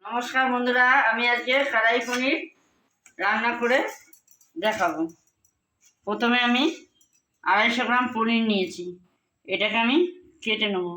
নমস্কার বন্ধুরা, আমি আজকে কড়াই পনির রান্না করে দেখাবো। প্রথমে আমি 250 গ্রাম পনির নিয়েছি, এটাকে আমি কেটে নেব।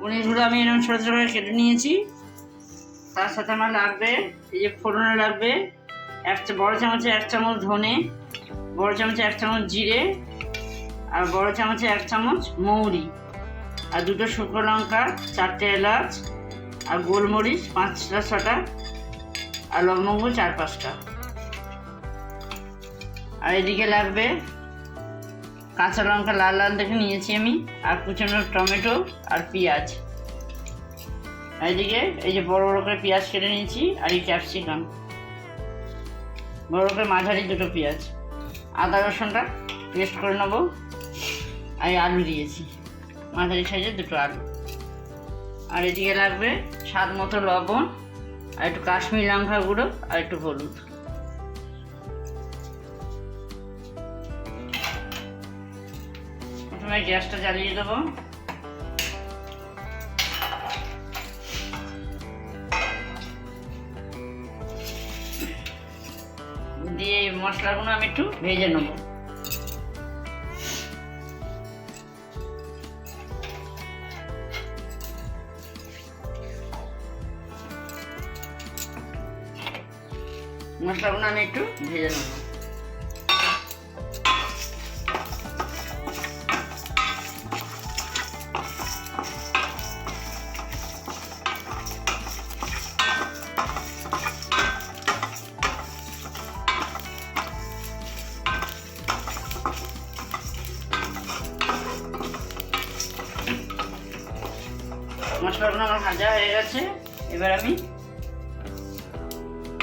পনিরগুলো আমি এরকম ছোটো ছোটো করে কেটে নিয়েছি। তার সাথে আমার লাগবে, এই যে ফোড়নে লাগবে বড় চামচে 1 চামচ ধনে, বড় চামচে 1 চামচ জিরে, আর বড় চামচে 1 চামচ মৌরি, আর 2টো শুকনো লঙ্কা, 4টে এলাচ, আর গোলমরিচ 5টা 6টা, আর লবঙ্গ 4-5টা। আর এদিকে লাগবে কাঁচা লঙ্কা লাল লাল দেখে নিয়েছি আমি, আর কুচানো টমেটো আর পেঁয়াজ। আর এদিকে এই যে বড় বড় করে পেঁয়াজ কেটে নিয়েছি, আর এই ক্যাপসিকাম, বড় করে মাঝারি 2টো পেঁয়াজ, আদা রসুনটা পেস্ট করে নেবো। আর আলু দিয়েছি, মাঝারি সাইজের 2টো আলু। আর এদিকে লাগবে স্বাদ মতো লবণ, আর একটু কাশ্মীরি লঙ্কা গুঁড়ো, আর একটু হলুদ। প্রথমে গ্যাসটা জ্বালিয়ে দেবো। দিয়ে মশলাগুলো আমি একটু ভেজে নেব। মশলাগুলো আমি একটু ভেজে নেব। মশলাগুলো আমার ভাজা হয়ে গেছে, এবার আমি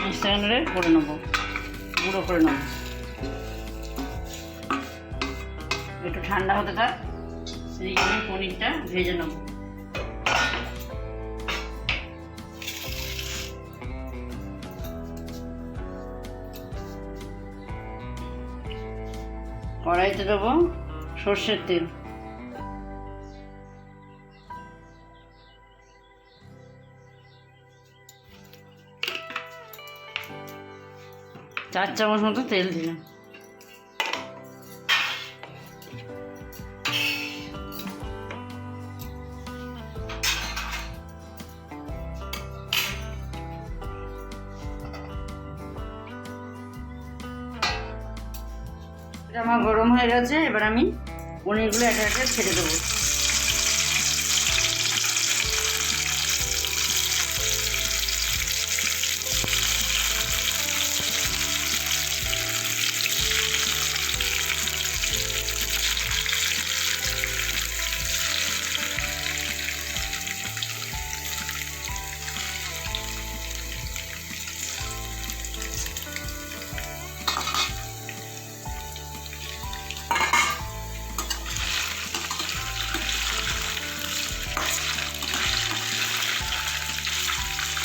মিক্সারে করে নেব, গুঁড়ো করে নেব। একটু ঠান্ডা হতে থাক, সেদিকে আমি পনিরটা ভেজে নেব। কড়াইতে দেবো সর্ষের তেল, 4 চামচ মতো তেল দিলাম। এটা আমার গরম হয়ে গেছে, এবার আমি পনিরগুলো একে একে ছেড়ে দেবো।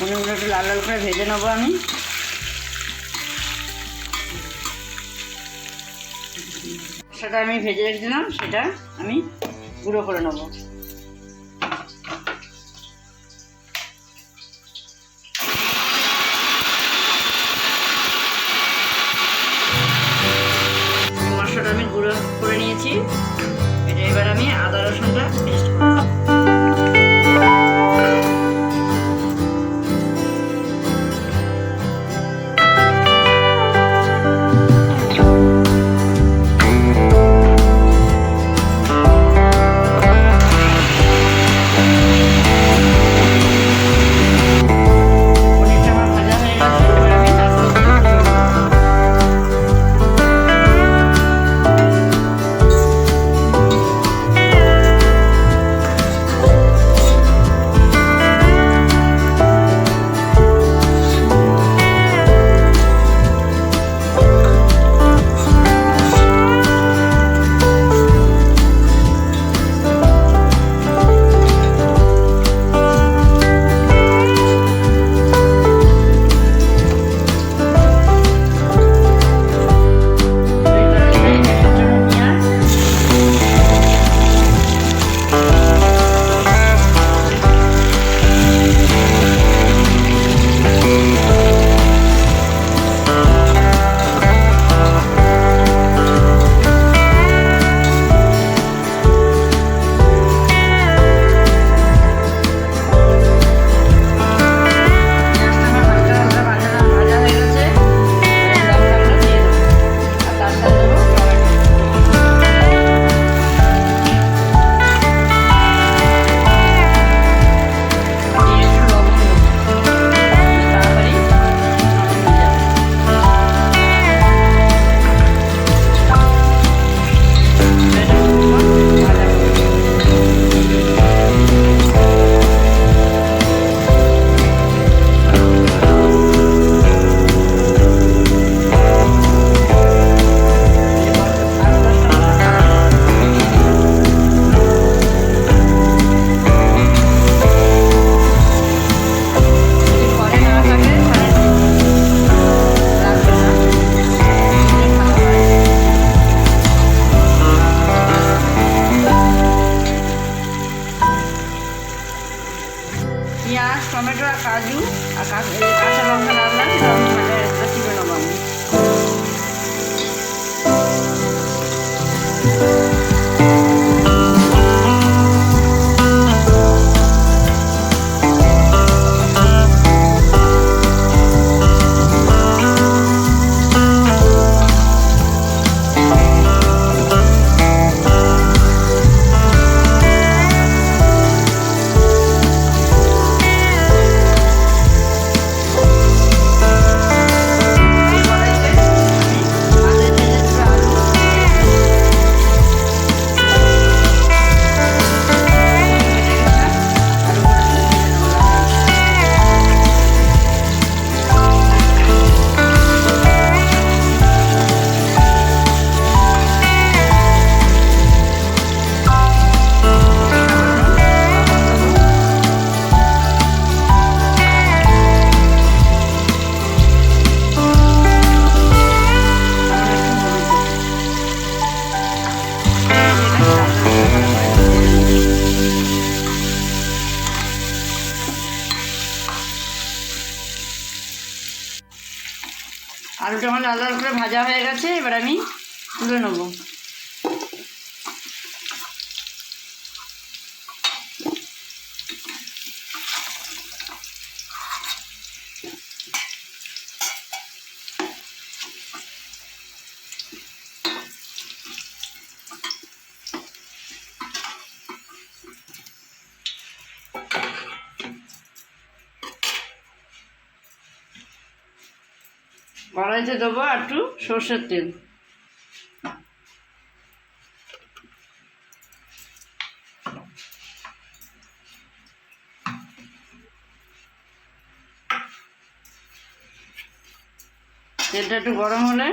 পনিরগুলো একটু লাল লাল করে ভেজে নেবো আমি। সেটা আমি ভেজে রেখেছিলাম, সেটা আমি গুঁড়ো করে নেবো। মশলাটা আমি গুঁড়ো করে নিয়েছি, এটা এবার আমি আদা রসুনটা পেস্ট করব। আলুটা আমার লাল লাল করে ভাজা হয়ে গেছে, এবার আমি তুলে নেবো। কড়াইতে দেবো একটু সর্ষের তেল। তেলটা একটু গরম হলে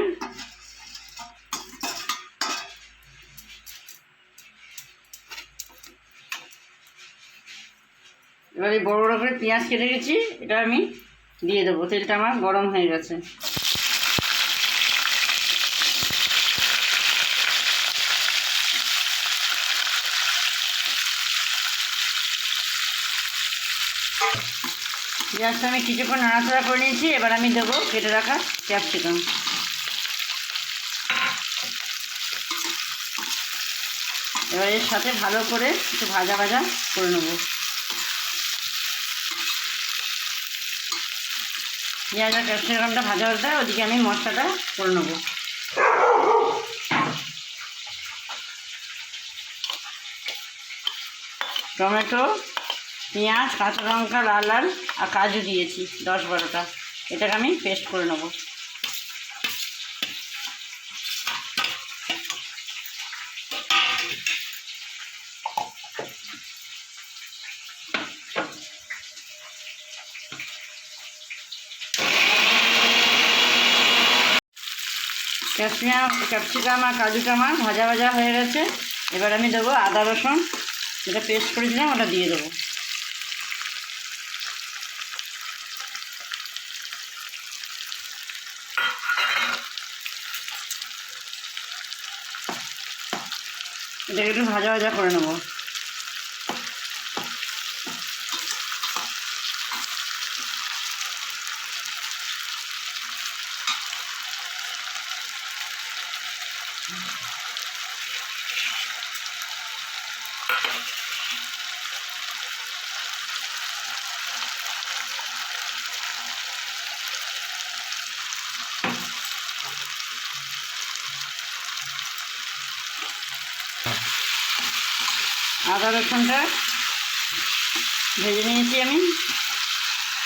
এবার এই বড় বড় করে পেঁয়াজ কেটে গেছি, এটা আমি দিয়ে দেবো। তেলটা আমার গরম হয়ে গেছে। পেঁয়াজটা আমি কিছুক্ষণ নাড়াচাড়া করে নিয়েছি, এবার আমি দেবো কেটে রাখা ক্যাপসিকাম। এবার এর সাথে ভালো করে একটু ভাজা ভাজা করে নেবো। পেঁয়াজ আর ক্যাপসিকামটা ভাজা হতে ওদিকে আমি মশলাটা করে নেবো। টমেটো, পেঁয়াজ, কাঁচা লঙ্কা লাল লাল আর কাজু দিয়েছি 10-12টা, এটাকে আমি পেস্ট করে নেবো। ক্যাপসিকাম আর কাজুটা আমার ভাজা ভাজা হয়ে গেছে, এবার আমি দেবো আদা রসুন যেটা পেস্ট করেছিলাম ওটা দিয়ে দেবো। এটাকে একটু ভাজা ভাজা করে নেবো। আদা রসুনটা ভেজে নিয়েছি আমি,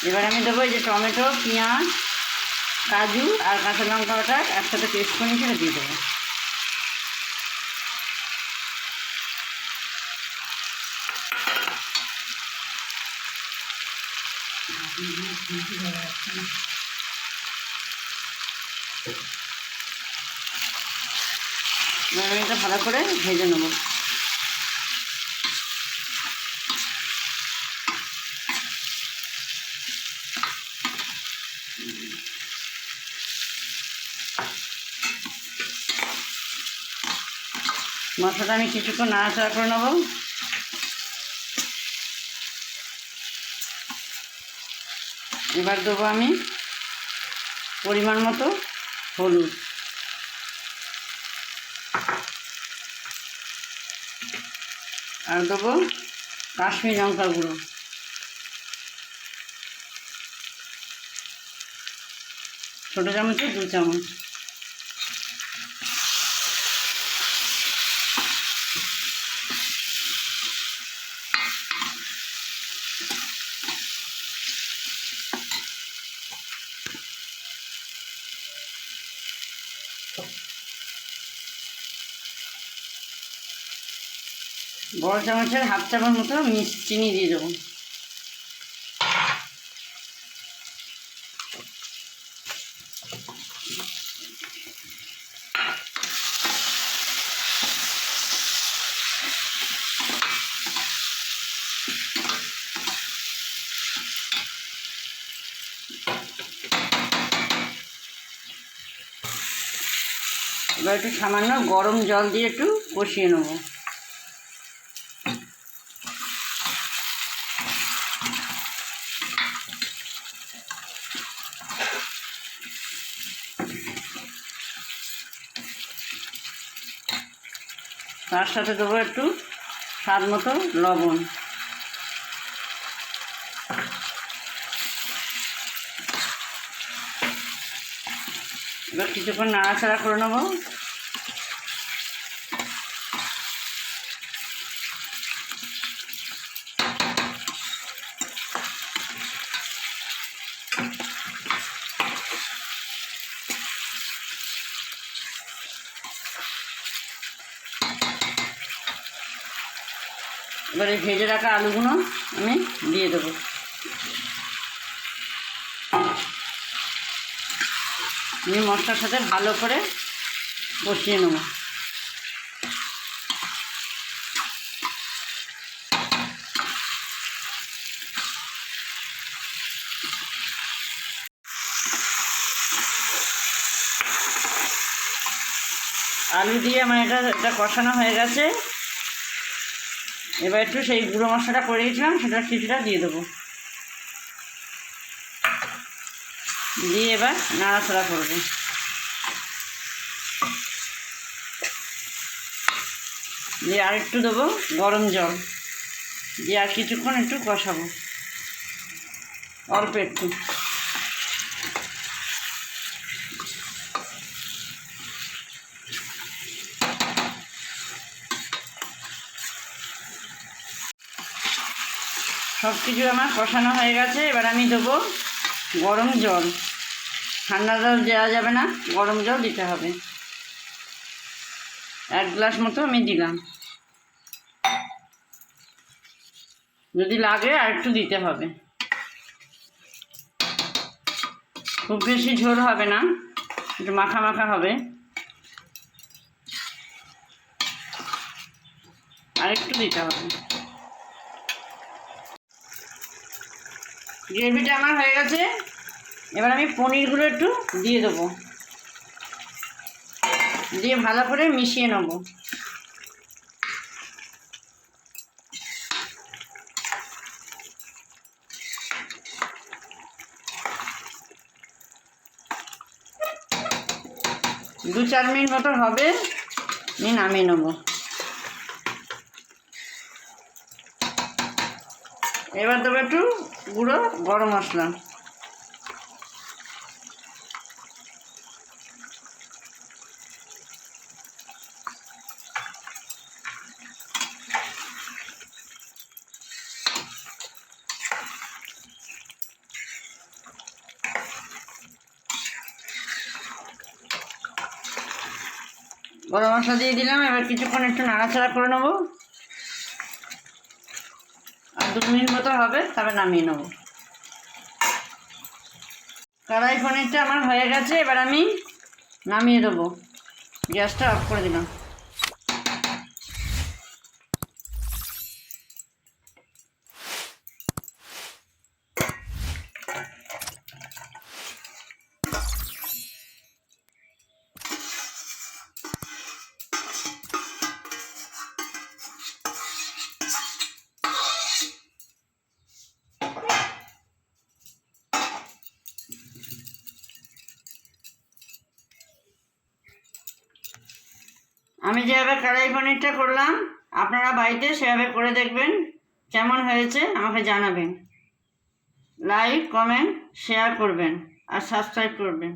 এবার আমি দেবো এই যে টমেটো, পেঁয়াজ, কাজু আর কাঁচা লঙ্কাটা একসাথে পেস্ট করে নিয়ে দিয়ে দেবো। এবার আমি এটা ভালো করে ভেজে নেবো। মশলাটা আমি কিছুক্ষণ নাড়াচাড়া করে নেবো। এবার দেবো আমি পরিমাণ মতো হলুদ, আর দেবো কাশ্মীরি লঙ্কার গুঁড়ো, ছোটো চামচে 2 চামচ। বড় চামচের 1/2 চামচ মতো চিনি দিয়ে দেবো। এবার একটু সামান্য গরম জল দিয়ে একটু কষিয়ে নেবো। তার সাথে দেবো একটু স্বাদ মতো লবণ। এবার কিছুক্ষণ নাড়াচাড়া করে নেবো। এবার এই ভেজে রাখা আলুগুলো আমি দিয়ে দেবো। আমি মশলার সাথে ভালো করে কষিয়ে নেব। আলু দিয়ে আমার এটা কষানো হয়ে গেছে। এবার একটু সেই গুঁড়ো মশলাটা করে দিয়েছিলাম সেটা কিছুটা দিয়ে দেবো, দিয়ে এবার নাড়াচাড়া করবো। দিয়ে আর একটু দেবো গরম জল, দিয়ে আর কিছুক্ষণ একটু কষাবো অল্প একটু। সব কিছু আমার কষানো হয়ে গেছে। এবার আমি দেবো গরম জল। ঠান্ডা জল দেওয়া যাবে না, গরম জল দিতে হবে। 1 গ্লাস মতো আমি দিলাম, যদি লাগে আর একটু দিতে হবে। খুব বেশি ঝোল হবে না, একটু মাখা মাখা হবে। আর একটু দিতে হবে। গ্রেভিটা আমার হয়ে গেছে। এবার আমি পনিরগুলো একটু দিয়ে দেবো, দিয়ে ভালো করে মিশিয়ে নেব। দু 4 মিনিট মতো হবে, আমি নামিয়ে নেব। এবার দেবো একটু গুঁড়ো গরম মশলা। গরম মশলা দিয়ে দিলাম। এবার কিছুক্ষণ একটু নাড়াচাড়া করে নেবো। আর 2 মিনিট মতো হবে, তবে নামিয়ে নেব। কড়াই পনিরটা আমার হয়ে গেছে। এবার আমি নামিয়ে দেবো, গ্যাসটা অফ করে দিলাম। আমি যেভাবে কড়াই পনিরটা করলাম, আপনারা বাড়িতে সেভাবে করে দেখবেন। কেমন হয়েছে আমাকে জানাবেন। লাইক, কমেন্ট, শেয়ার করবেন আর সাবস্ক্রাইব করবেন।